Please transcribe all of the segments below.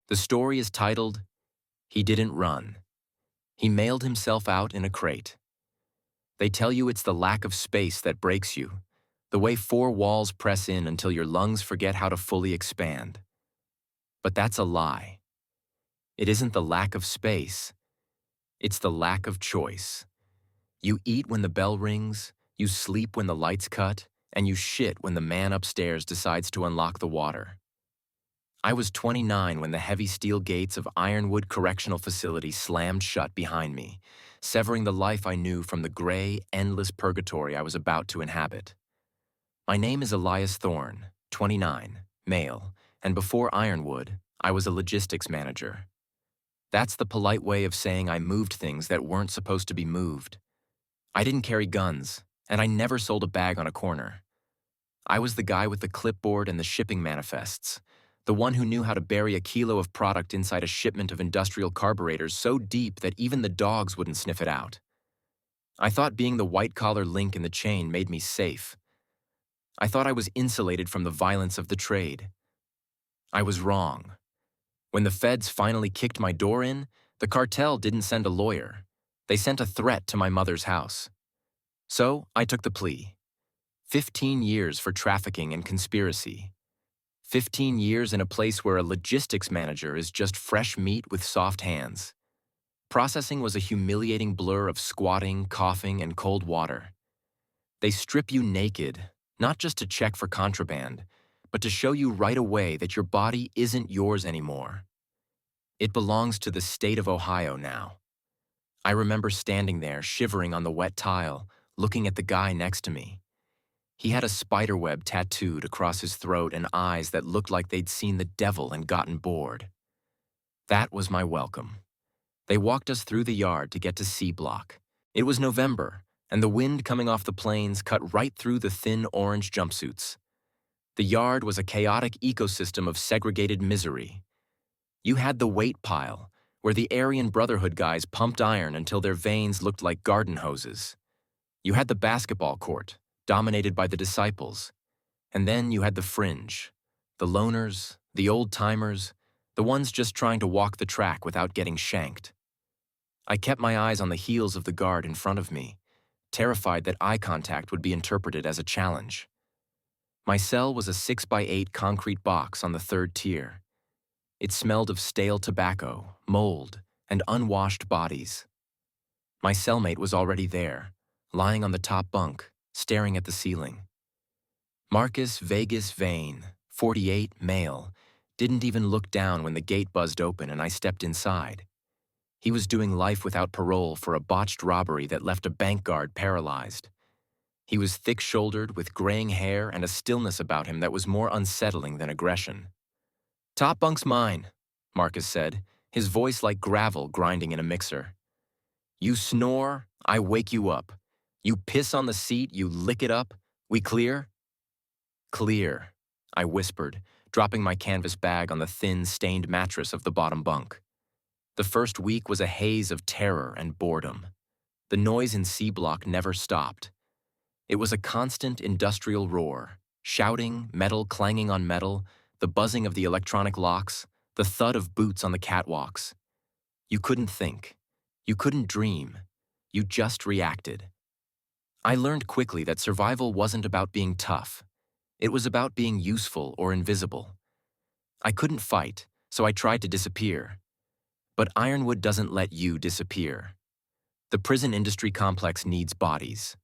The story is titled, He Didn't Run. He mailed himself out in a crate. They tell you it's the lack of space that breaks you, the way four walls press in until your lungs forget how to fully expand. But that's a lie. It isn't the lack of space. It's the lack of choice. You eat when the bell rings, you sleep when the lights cut, and you shit when the man upstairs decides to unlock the water. I was 29 when the heavy steel gates of Ironwood Correctional Facility slammed shut behind me, severing the life I knew from the gray, endless purgatory I was about to inhabit. My name is Elias Thorne, 29, male, and before Ironwood, I was a logistics manager. That's the polite way of saying I moved things that weren't supposed to be moved. I didn't carry guns, and I never sold a bag on a corner. I was the guy with the clipboard and the shipping manifests, the one who knew how to bury a kilo of product inside a shipment of industrial carburetors so deep that even the dogs wouldn't sniff it out. I thought being the white-collar link in the chain made me safe. I thought I was insulated from the violence of the trade. I was wrong. When the feds finally kicked my door in, the cartel didn't send a lawyer. They sent a threat to my mother's house. So I took the plea. 15 years for trafficking and conspiracy. 15 years in a place where a logistics manager is just fresh meat with soft hands. Processing was a humiliating blur of squatting, coughing, and cold water. They strip you naked, not just to check for contraband, but to show you right away that your body isn't yours anymore. It belongs to the state of Ohio now. I remember standing there, shivering on the wet tile, looking at the guy next to me. He had a spiderweb tattooed across his throat and eyes that looked like they'd seen the devil and gotten bored. That was my welcome. They walked us through the yard to get to C Block. It was November, and the wind coming off the plains cut right through the thin orange jumpsuits. The yard was a chaotic ecosystem of segregated misery. You had the weight pile, where the Aryan Brotherhood guys pumped iron until their veins looked like garden hoses. You had the basketball court, dominated by the disciples. And then you had the fringe, the loners, the old-timers, the ones just trying to walk the track without getting shanked. I kept my eyes on the heels of the guard in front of me, terrified that eye contact would be interpreted as a challenge. My cell was a 6x8 concrete box on the third tier. It smelled of stale tobacco, mold, and unwashed bodies. My cellmate was already there, lying on the top bunk, staring at the ceiling. Marcus Vegas Vhane, 48, male, didn't even look down when the gate buzzed open and I stepped inside. He was doing life without parole for a botched robbery that left a bank guard paralyzed. He was thick-shouldered with graying hair and a stillness about him that was more unsettling than aggression. "Top bunk's mine," Marcus said, his voice like gravel grinding in a mixer. "You snore, I wake you up. You piss on the seat, you lick it up. We clear?" "Clear," I whispered, dropping my canvas bag on the thin, stained mattress of the bottom bunk. The first week was a haze of terror and boredom. The noise in C Block never stopped. It was a constant industrial roar, shouting, metal clanging on metal, the buzzing of the electronic locks, the thud of boots on the catwalks. You couldn't think. You couldn't dream. You just reacted. I learned quickly that survival wasn't about being tough. It was about being useful or invisible. I couldn't fight, so I tried to disappear. But Ironwood doesn't let you disappear. The prison industry complex needs bodies.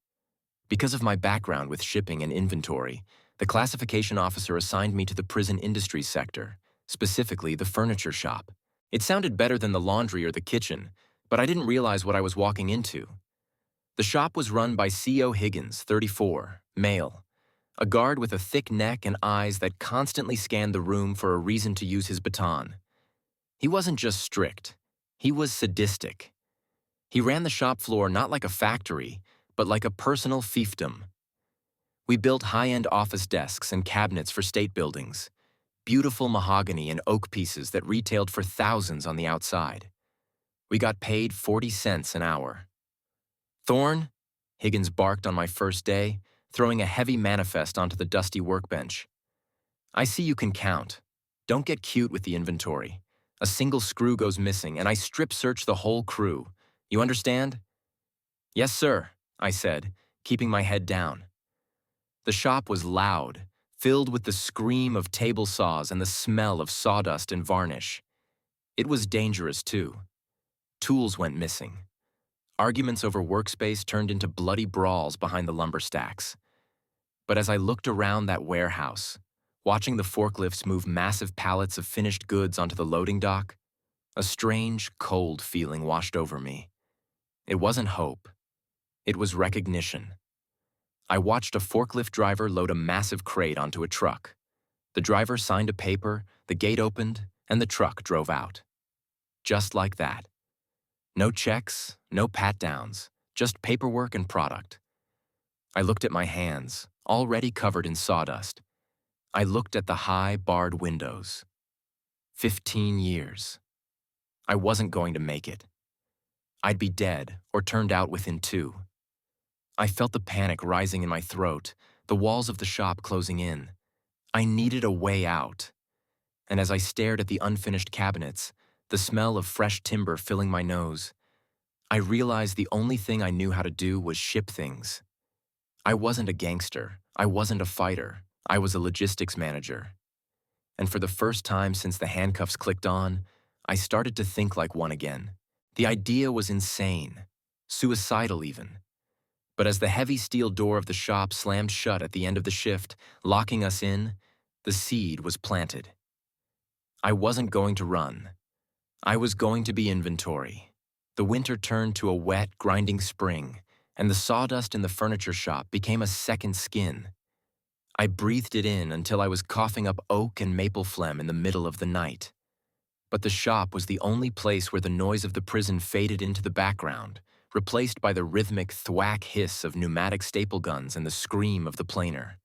Because of my background with shipping and inventory, the classification officer assigned me to the prison industry sector, specifically the furniture shop. It sounded better than the laundry or the kitchen, but I didn't realize what I was walking into. The shop was run by CO Higgins, 34, male, a guard with a thick neck and eyes that constantly scanned the room for a reason to use his baton. He wasn't just strict, he was sadistic. He ran the shop floor not like a factory, but like a personal fiefdom. We built high-end office desks and cabinets for state buildings, beautiful mahogany and oak pieces that retailed for thousands on the outside. We got paid 40 cents an hour. "Thorne," Higgins barked on my first day, throwing a heavy manifest onto the dusty workbench. "I see you can count. Don't get cute with the inventory, A single screw goes missing, and I strip-search the whole crew. You understand? Yes, sir, I said, keeping my head down. The shop was loud, filled with the scream of table saws and the smell of sawdust and varnish. It was dangerous, too. Tools went missing. Arguments over workspace turned into bloody brawls behind the lumber stacks. But as I looked around that warehouse, watching the forklifts move massive pallets of finished goods onto the loading dock, a strange, cold feeling washed over me. It wasn't hope. It was recognition. I watched a forklift driver load a massive crate onto a truck. The driver signed a paper, the gate opened, and the truck drove out. Just like that. No checks, no pat-downs, just paperwork and product. I looked at my hands, already covered in sawdust. I looked at the high, barred windows. 15 years. I wasn't going to make it. I'd be dead or turned out within 2. I felt the panic rising in my throat, the walls of the shop closing in. I needed a way out. And as I stared at the unfinished cabinets, the smell of fresh timber filling my nose, I realized the only thing I knew how to do was ship things. I wasn't a gangster. I wasn't a fighter. I was a logistics manager. And for the first time since the handcuffs clicked on, I started to think like one again. The idea was insane, suicidal even. But as the heavy steel door of the shop slammed shut at the end of the shift, locking us in, the seed was planted. I wasn't going to run. I was going to be inventory. The winter turned to a wet, grinding spring, and the sawdust in the furniture shop became a second skin. I breathed it in until I was coughing up oak and maple phlegm in the middle of the night. But the shop was the only place where the noise of the prison faded into the background, replaced by the rhythmic thwack hiss of pneumatic staple guns and the scream of the planer.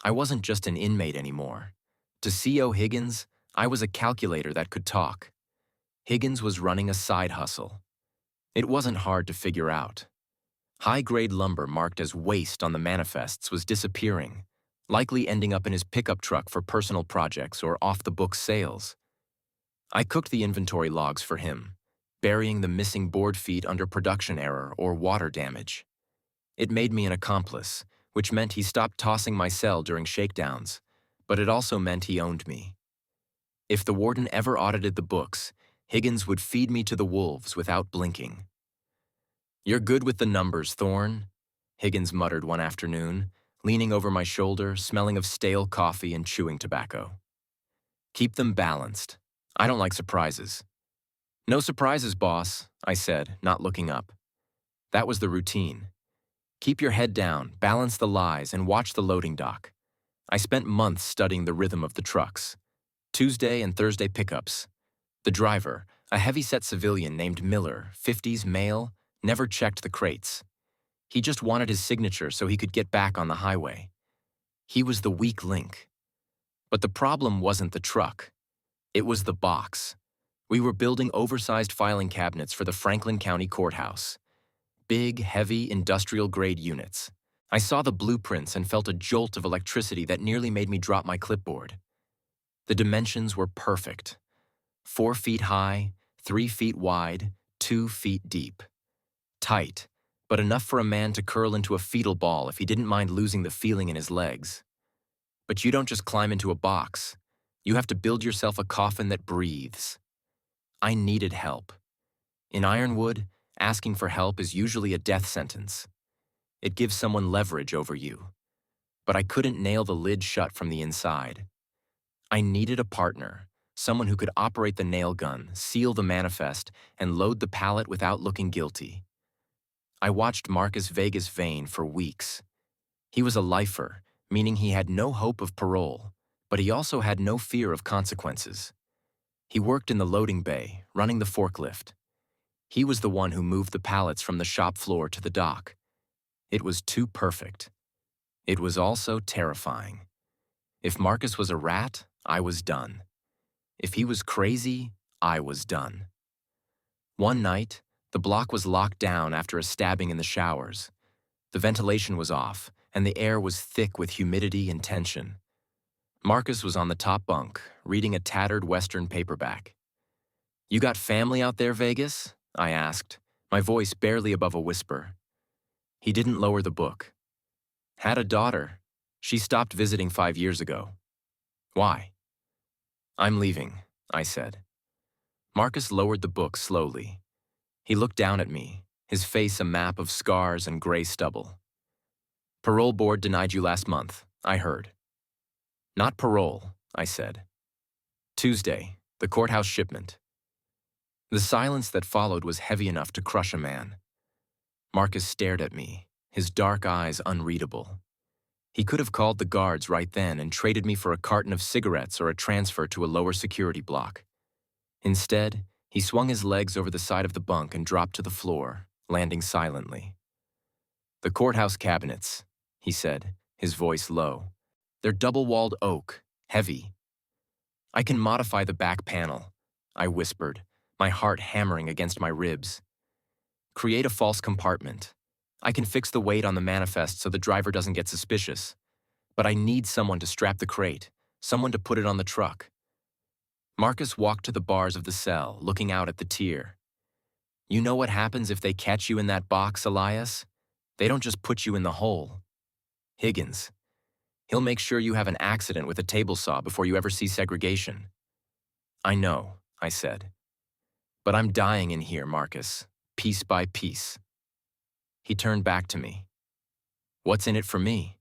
I wasn't just an inmate anymore. To CO Higgins, I was a calculator that could talk. Higgins was running a side hustle. It wasn't hard to figure out. High-grade lumber marked as waste on the manifests was disappearing, likely ending up in his pickup truck for personal projects or off-the-books sales. I cooked the inventory logs for him, burying the missing board feet under production error or water damage. It made me an accomplice, which meant he stopped tossing my cell during shakedowns, but it also meant he owned me. If the warden ever audited the books, Higgins would feed me to the wolves without blinking. "You're good with the numbers, Thorne," Higgins muttered one afternoon, leaning over my shoulder, smelling of stale coffee and chewing tobacco. "Keep them balanced. I don't like surprises." "No surprises, boss," I said, not looking up. That was the routine. Keep your head down, balance the lies, and watch the loading dock. I spent months studying the rhythm of the trucks. Tuesday and Thursday pickups. The driver, a heavy-set civilian named Miller, 50s male, never checked the crates. He just wanted his signature so he could get back on the highway. He was the weak link. But the problem wasn't the truck. It was the box. We were building oversized filing cabinets for the Franklin County Courthouse. Big, heavy, industrial-grade units. I saw the blueprints and felt a jolt of electricity that nearly made me drop my clipboard. The dimensions were perfect. 4 feet high, 3 feet wide, 2 feet deep. Tight, but enough for a man to curl into a fetal ball if he didn't mind losing the feeling in his legs. But you don't just climb into a box. You have to build yourself a coffin that breathes. I needed help. In Ironwood, asking for help is usually a death sentence. It gives someone leverage over you. But I couldn't nail the lid shut from the inside. I needed a partner, someone who could operate the nail gun, seal the manifest, and load the pallet without looking guilty. I watched Marcus Vegas Vhane for weeks. He was a lifer, meaning he had no hope of parole, but he also had no fear of consequences. He worked in the loading bay, running the forklift. He was the one who moved the pallets from the shop floor to the dock. It was too perfect. It was also terrifying. If Marcus was a rat, I was done. If he was crazy, I was done. One night, the block was locked down after a stabbing in the showers. The ventilation was off, and the air was thick with humidity and tension. Marcus was on the top bunk, reading a tattered Western paperback. "You got family out there, Vegas?" I asked, my voice barely above a whisper. He didn't lower the book. "Had a daughter. She stopped visiting 5 years ago." "Why?" "I'm leaving," I said. Marcus lowered the book slowly. He looked down at me, his face a map of scars and gray stubble. "Parole board denied you last month, I heard." "Not parole," I said. "Tuesday, the courthouse shipment." The silence that followed was heavy enough to crush a man. Marcus stared at me, his dark eyes unreadable. He could have called the guards right then and traded me for a carton of cigarettes or a transfer to a lower security block. Instead, he swung his legs over the side of the bunk and dropped to the floor, landing silently. "The courthouse cabinets," he said, his voice low. "They're double-walled oak, heavy." "I can modify the back panel," I whispered, my heart hammering against my ribs. "Create a false compartment. I can fix the weight on the manifest so the driver doesn't get suspicious. But I need someone to strap the crate, someone to put it on the truck." Marcus walked to the bars of the cell, looking out at the tier. "You know what happens if they catch you in that box, Elias? They don't just put you in the hole. Higgins. He'll make sure you have an accident with a table saw before you ever see segregation." "I know," I said. "But I'm dying in here, Marcus, piece by piece." He turned back to me. "What's in it for me?"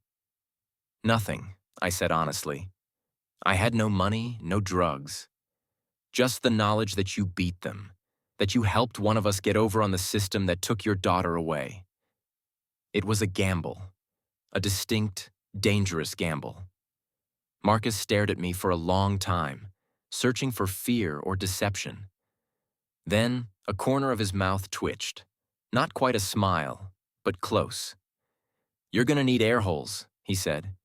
"Nothing," I said honestly. "I had no money, no drugs. Just the knowledge that you beat them, that you helped one of us get over on the system that took your daughter away. It was a gamble, a distinct, dangerous gamble." Marcus stared at me for a long time, searching for fear or deception. Then, a corner of his mouth twitched. Not quite a smile, but close. "You're gonna need air holes," he said.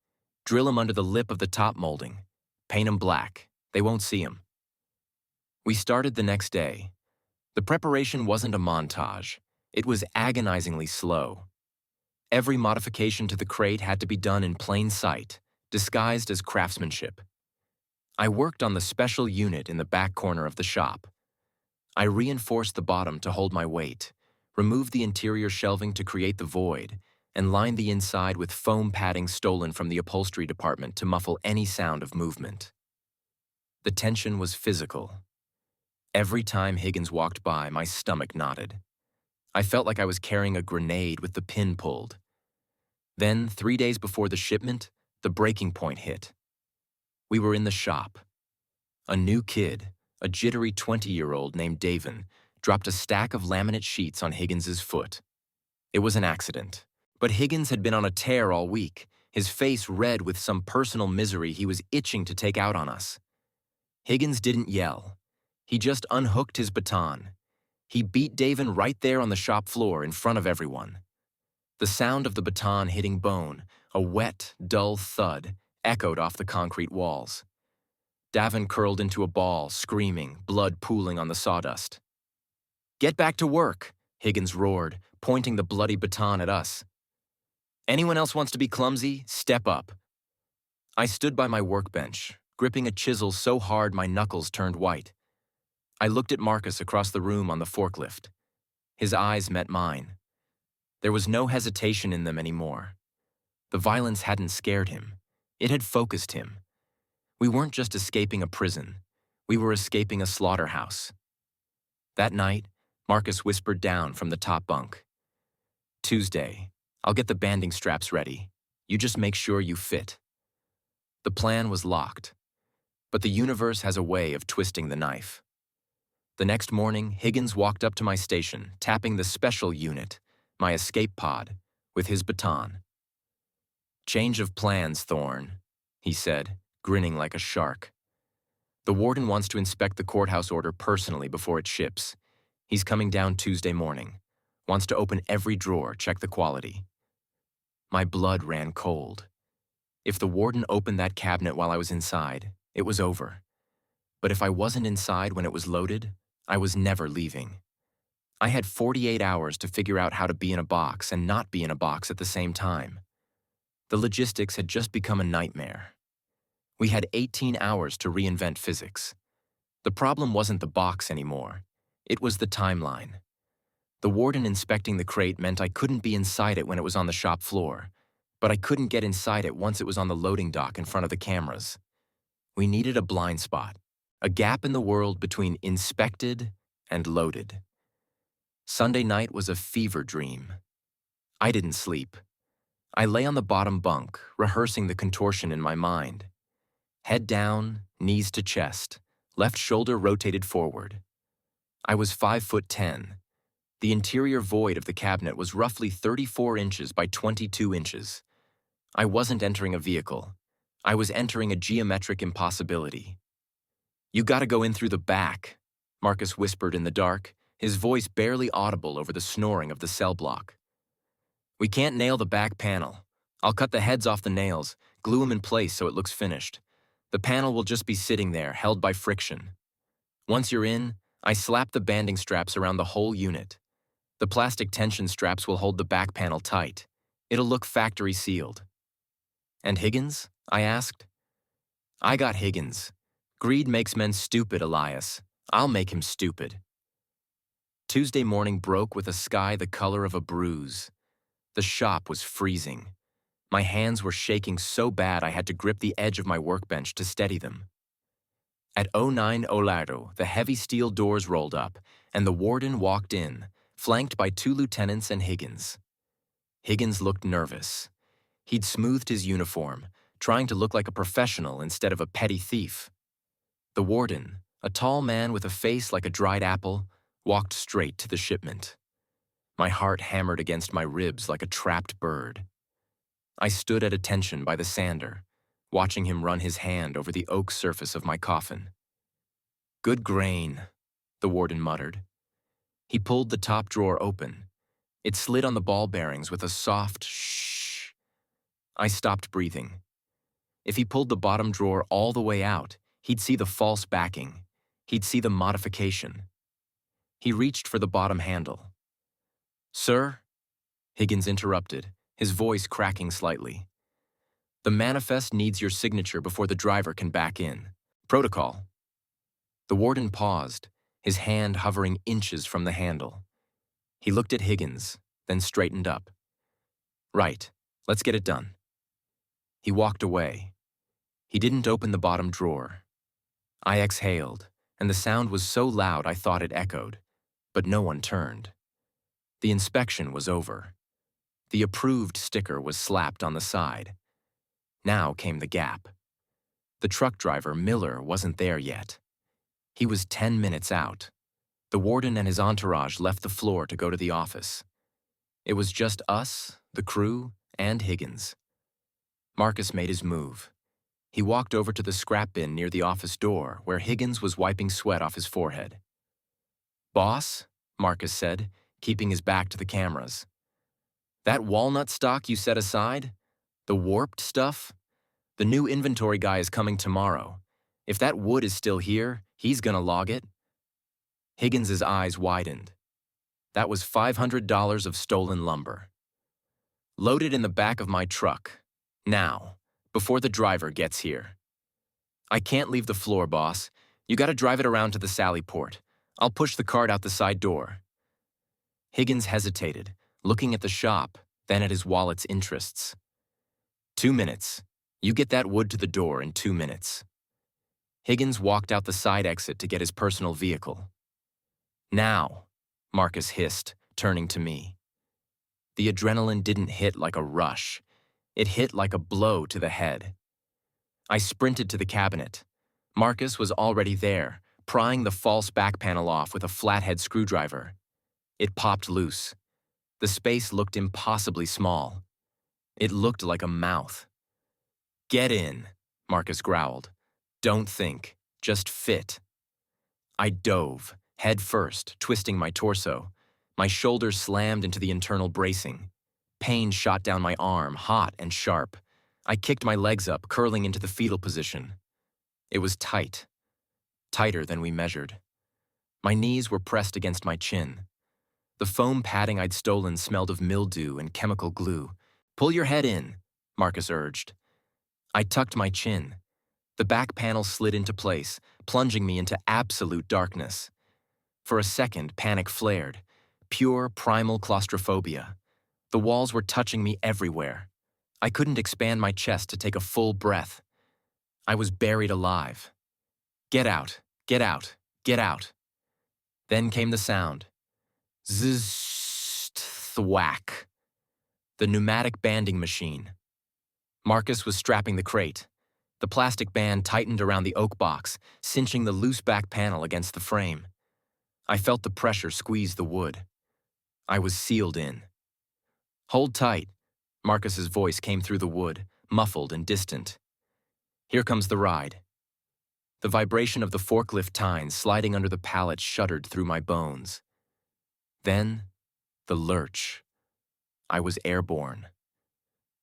"Drill 'em under the lip of the top molding. Paint 'em black. They won't see 'em." We started the next day. The preparation wasn't a montage. It was agonizingly slow. Every modification to the crate had to be done in plain sight, disguised as craftsmanship. I worked on the special unit in the back corner of the shop. I reinforced the bottom to hold my weight, removed the interior shelving to create the void, and lined the inside with foam padding stolen from the upholstery department to muffle any sound of movement. The tension was physical. Every time Higgins walked by, my stomach knotted. I felt like I was carrying a grenade with the pin pulled. Then, 3 days before the shipment, the breaking point hit. We were in the shop. A new kid, a jittery 20-year-old named Vhane, dropped a stack of laminate sheets on Higgins's foot. It was an accident. But Higgins had been on a tear all week, his face red with some personal misery he was itching to take out on us. Higgins didn't yell. He just unhooked his baton. He beat Vhane right there on the shop floor in front of everyone. The sound of the baton hitting bone, a wet, dull thud, echoed off the concrete walls. Vhane curled into a ball, screaming, blood pooling on the sawdust. "Get back to work," Higgins roared, pointing the bloody baton at us. "Anyone else wants to be clumsy, step up." I stood by my workbench, gripping a chisel so hard my knuckles turned white. I looked at Marcus across the room on the forklift. His eyes met mine. There was no hesitation in them anymore. The violence hadn't scared him. It had focused him. We weren't just escaping a prison. We were escaping a slaughterhouse. That night, Marcus whispered down from the top bunk. "Tuesday, I'll get the banding straps ready. You just make sure you fit." The plan was locked. But the universe has a way of twisting the knife. The next morning, Higgins walked up to my station, tapping the special unit, my escape pod, with his baton. "Change of plans, Thorne," he said, grinning like a shark. "The warden wants to inspect the courthouse order personally before it ships. He's coming down Tuesday morning. Wants to open every drawer, check the quality." My blood ran cold. If the warden opened that cabinet while I was inside, it was over. But if I wasn't inside when it was loaded, I was never leaving. I had 48 hours to figure out how to be in a box and not be in a box at the same time. The logistics had just become a nightmare. We had 18 hours to reinvent physics. The problem wasn't the box anymore. It was the timeline. The warden inspecting the crate meant I couldn't be inside it when it was on the shop floor, but I couldn't get inside it once it was on the loading dock in front of the cameras. We needed a blind spot, a gap in the world between inspected and loaded. Sunday night was a fever dream. I didn't sleep. I lay on the bottom bunk, rehearsing the contortion in my mind. Head down, knees to chest, left shoulder rotated forward. I was 5'10". The interior void of the cabinet was roughly 34 inches by 22 inches. I wasn't entering a vehicle. I was entering a geometric impossibility. "You gotta go in through the back," Marcus whispered in the dark, his voice barely audible over the snoring of the cell block. "We can't nail the back panel. I'll cut the heads off the nails, glue them in place so it looks finished. The panel will just be sitting there, held by friction. Once you're in, I slap the banding straps around the whole unit. The plastic tension straps will hold the back panel tight. It'll look factory sealed." "And Higgins?" I asked. "I got Higgins. Greed makes men stupid, Elias. I'll make him stupid." Tuesday morning broke with a sky the color of a bruise. The shop was freezing. My hands were shaking so bad I had to grip the edge of my workbench to steady them. At 09 Olardo, the heavy steel doors rolled up, and the warden walked in, flanked by 2 lieutenants and Higgins. Higgins looked nervous. He'd smoothed his uniform, trying to look like a professional instead of a petty thief. The warden, a tall man with a face like a dried apple, walked straight to the shipment. My heart hammered against my ribs like a trapped bird. I stood at attention by the sander, watching him run his hand over the oak surface of my coffin. "Good grain," the warden muttered. He pulled the top drawer open. It slid on the ball bearings with a soft shh. I stopped breathing. If he pulled the bottom drawer all the way out, he'd see the false backing. He'd see the modification. He reached for the bottom handle. "Sir?" Higgins interrupted, his voice cracking slightly. "The manifest needs your signature before the driver can back in. Protocol." The warden paused, his hand hovering inches from the handle. He looked at Higgins, then straightened up. "Right, let's get it done." He walked away. He didn't open the bottom drawer. I exhaled, and the sound was so loud I thought it echoed, but no one turned. The inspection was over. The approved sticker was slapped on the side. Now came the gap. The truck driver, Miller, wasn't there yet. He was 10 minutes out. The warden and his entourage left the floor to go to the office. It was just us, the crew, and Higgins. Marcus made his move. He walked over to the scrap bin near the office door, where Higgins was wiping sweat off his forehead. "Boss," Marcus said, keeping his back to the cameras. "That walnut stock you set aside? The warped stuff? The new inventory guy is coming tomorrow. If that wood is still here, he's gonna log it." Higgins's eyes widened. That was $500 of stolen lumber. "Load it in the back of my truck. Now, before the driver gets here." "I can't leave the floor, boss. You gotta drive it around to the Sally port. I'll push the cart out the side door." Higgins hesitated, looking at the shop, then at his wallet's interests. 2 minutes. You get that wood to the door in 2 minutes." Higgins walked out the side exit to get his personal vehicle. "Now," Marcus hissed, turning to me. The adrenaline didn't hit like a rush. It hit like a blow to the head. I sprinted to the cabinet. Marcus was already there, prying the false back panel off with a flathead screwdriver. It popped loose. The space looked impossibly small. It looked like a mouth. "Get in," Marcus growled. "Don't think, just fit." I dove, head first, twisting my torso. My shoulders slammed into the internal bracing. Pain shot down my arm, hot and sharp. I kicked my legs up, curling into the fetal position. It was tight. Tighter than we measured. My knees were pressed against my chin. The foam padding I'd stolen smelled of mildew and chemical glue. "Pull your head in," Marcus urged. I tucked my chin. The back panel slid into place, plunging me into absolute darkness. For a second, panic flared. Pure, primal claustrophobia. The walls were touching me everywhere. I couldn't expand my chest to take a full breath. I was buried alive. Get out, get out, get out. Then came the sound. Zzz, thwack. The pneumatic banding machine. Marcus was strapping the crate. The plastic band tightened around the oak box, cinching the loose back panel against the frame. I felt the pressure squeeze the wood. I was sealed in. Hold tight. Marcus's voice came through the wood, muffled and distant. Here comes the ride. The vibration of the forklift tines sliding under the pallet shuddered through my bones. Then, the lurch. I was airborne.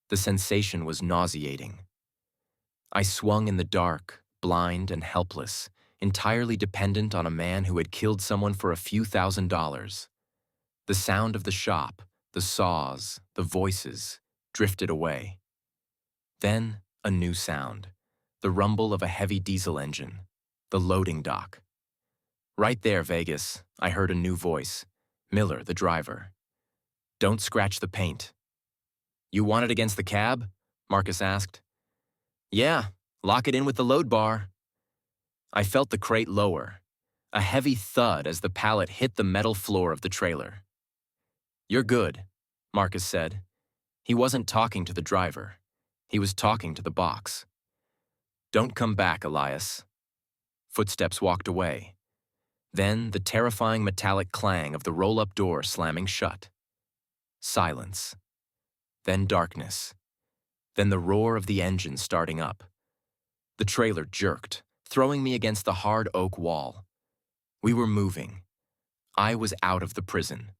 The sensation was nauseating. I swung in the dark, blind and helpless, entirely dependent on a man who had killed someone for a few $1,000s. The sound of the shop, the saws, the voices, drifted away. Then, a new sound, the rumble of a heavy diesel engine, the loading dock. Right there, Vegas, I heard a new voice, Miller, the driver. Don't scratch the paint. You want it against the cab? Marcus asked. Yeah, lock it in with the load bar. I felt the crate lower, a heavy thud as the pallet hit the metal floor of the trailer. You're good, Marcus said. He wasn't talking to the driver. He was talking to the box. Don't come back, Elias. Footsteps walked away. Then the terrifying metallic clang of the roll-up door slamming shut. Silence. Then darkness. Then the roar of the engine starting up. The trailer jerked, throwing me against the hard oak wall. We were moving. I was out of the prison.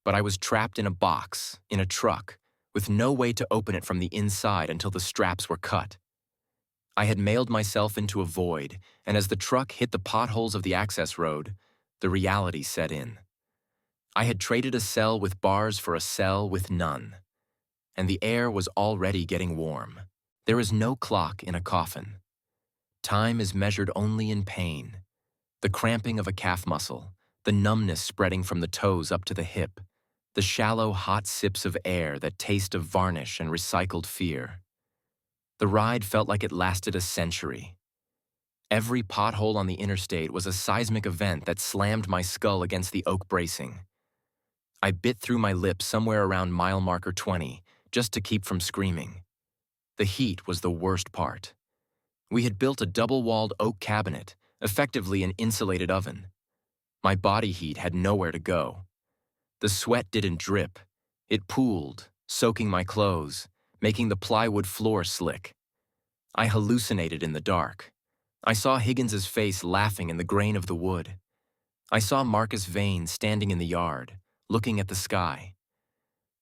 But I was trapped in a box, in a truck, with no way to open it from the inside until the straps were cut. I had mailed myself into a void, and as the truck hit the potholes of the access road, the reality set in. I had traded a cell with bars for a cell with none. And the air was already getting warm. There is no clock in a coffin. Time is measured only in pain. The cramping of a calf muscle, the numbness spreading from the toes up to the hip, the shallow, hot sips of air that taste of varnish and recycled fear. The ride felt like it lasted a century. Every pothole on the interstate was a seismic event that slammed my skull against the oak bracing. I bit through my lip somewhere around mile marker 20, just to keep from screaming. The heat was the worst part. We had built a double-walled oak cabinet, effectively an insulated oven. My body heat had nowhere to go. The sweat didn't drip. It pooled, soaking my clothes, making the plywood floor slick. I hallucinated in the dark. I saw Higgins's face laughing in the grain of the wood. I saw Marcus Vhane standing in the yard, looking at the sky.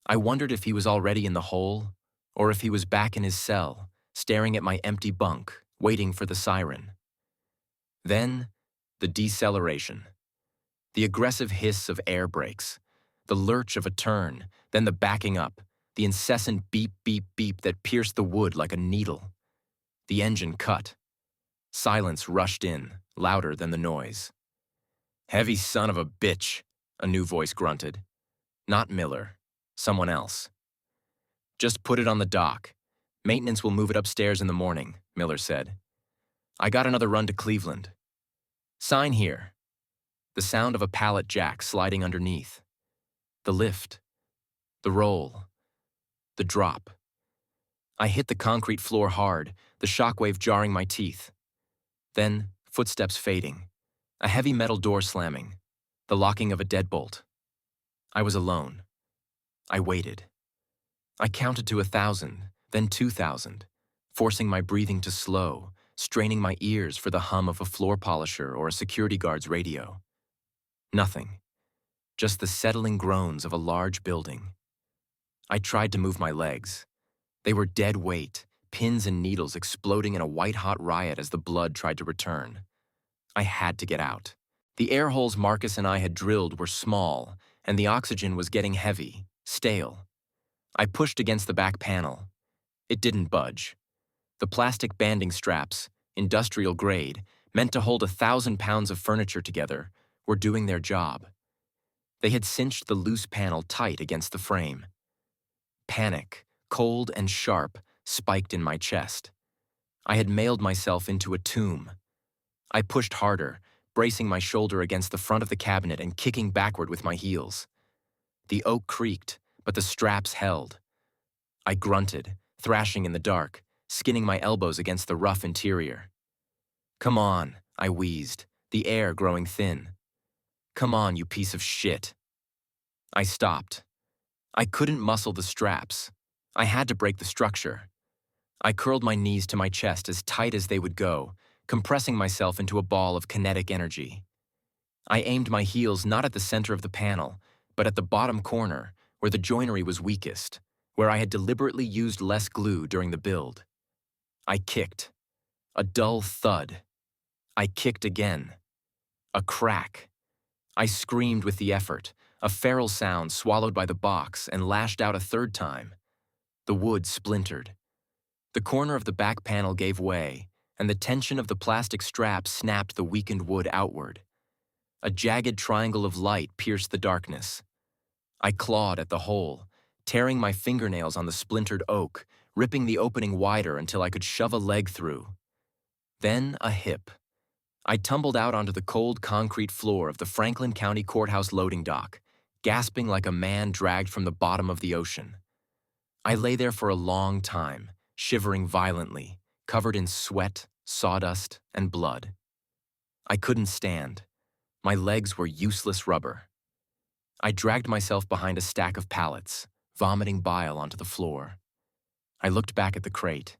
I wondered if he was already in the hole, or if he was back in his cell, staring at my empty bunk, waiting for the siren. Then, the deceleration. The aggressive hiss of air brakes, the lurch of a turn, then the backing up, the incessant beep, beep, beep that pierced the wood like a needle. The engine cut. Silence rushed in, louder than the noise. Heavy son of a bitch, a new voice grunted. Not Miller. Someone else. Just put it on the dock. Maintenance will move it upstairs in the morning, Miller said. I got another run to Cleveland. Sign here. The sound of a pallet jack sliding underneath. The lift. The roll. The drop. I hit the concrete floor hard, the shockwave jarring my teeth. Then, footsteps fading. A heavy metal door slamming. The locking of a deadbolt. I was alone. I waited. I counted to 1,000, then 2,000, forcing my breathing to slow, straining my ears for the hum of a floor polisher or a security guard's radio. Nothing. Just the settling groans of a large building. I tried to move my legs. They were dead weight, pins and needles exploding in a white-hot riot as the blood tried to return. I had to get out. The air holes Marcus and I had drilled were small, and the oxygen was getting heavy, stale. I pushed against the back panel. It didn't budge. The plastic banding straps, industrial grade, meant to hold 1,000 pounds of furniture together, were doing their job. They had cinched the loose panel tight against the frame. Panic, cold and sharp, spiked in my chest. I had mailed myself into a tomb. I pushed harder, bracing my shoulder against the front of the cabinet and kicking backward with my heels. The oak creaked, but the straps held. I grunted, thrashing in the dark, skinning my elbows against the rough interior. "Come on," I wheezed, the air growing thin. "Come on, you piece of shit." I stopped. I couldn't muscle the straps. I had to break the structure. I curled my knees to my chest as tight as they would go, compressing myself into a ball of kinetic energy. I aimed my heels not at the center of the panel, but at the bottom corner, where the joinery was weakest, where I had deliberately used less glue during the build. I kicked. A dull thud. I kicked again. A crack. I screamed with the effort, a feral sound swallowed by the box, and lashed out a third time. The wood splintered. The corner of the back panel gave way, and the tension of the plastic strap snapped the weakened wood outward. A jagged triangle of light pierced the darkness. I clawed at the hole, tearing my fingernails on the splintered oak, ripping the opening wider until I could shove a leg through. Then a hip. I tumbled out onto the cold concrete floor of the Franklin County Courthouse loading dock, gasping like a man dragged from the bottom of the ocean. I lay there for a long time, shivering violently, covered in sweat, sawdust, and blood. I couldn't stand. My legs were useless rubber. I dragged myself behind a stack of pallets, vomiting bile onto the floor. I looked back at the crate.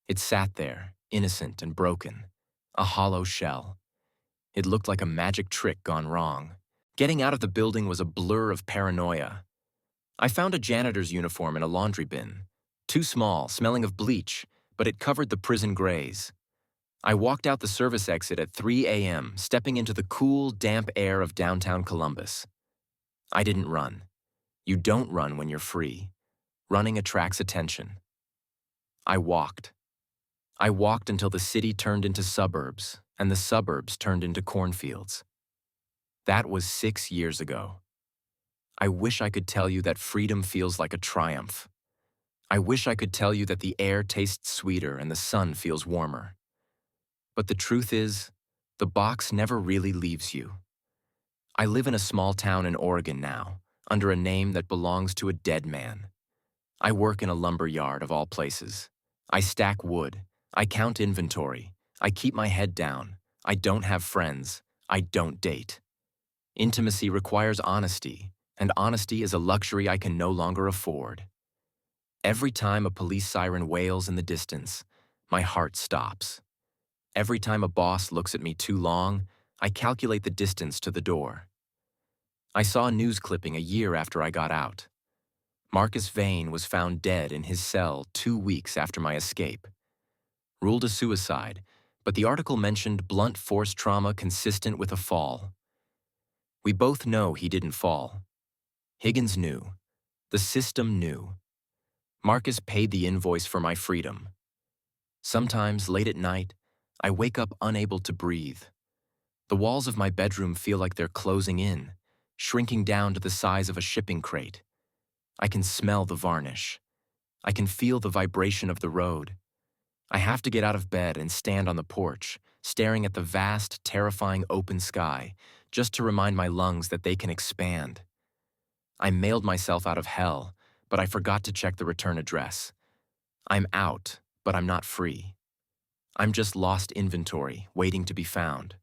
It sat there, innocent and broken, a hollow shell. It looked like a magic trick gone wrong. Getting out of the building was a blur of paranoia. I found a janitor's uniform in a laundry bin. Too small, smelling of bleach, but it covered the prison grays. I walked out the service exit at 3 a.m., stepping into the cool, damp air of downtown Columbus. I didn't run. You don't run when you're free. Running attracts attention. I walked. I walked until the city turned into suburbs, and the suburbs turned into cornfields. That was 6 years ago. I wish I could tell you that freedom feels like a triumph. I wish I could tell you that the air tastes sweeter and the sun feels warmer. But the truth is, the box never really leaves you. I live in a small town in Oregon now, under a name that belongs to a dead man. I work in a lumber yard of all places. I stack wood. I count inventory. I keep my head down. I don't have friends. I don't date. Intimacy requires honesty, and honesty is a luxury I can no longer afford. Every time a police siren wails in the distance, my heart stops. Every time a boss looks at me too long, I calculate the distance to the door. I saw a news clipping a year after I got out. Marcus Vhane was found dead in his cell 2 weeks after my escape. Ruled a suicide, but the article mentioned blunt force trauma consistent with a fall. We both know he didn't fall. Higgins knew. The system knew. Marcus paid the invoice for my freedom. Sometimes, late at night, I wake up unable to breathe. The walls of my bedroom feel like they're closing in, shrinking down to the size of a shipping crate. I can smell the varnish. I can feel the vibration of the road. I have to get out of bed and stand on the porch, staring at the vast, terrifying open sky, just to remind my lungs that they can expand. I mailed myself out of hell, but I forgot to check the return address. I'm out, but I'm not free. I'm just lost inventory, waiting to be found.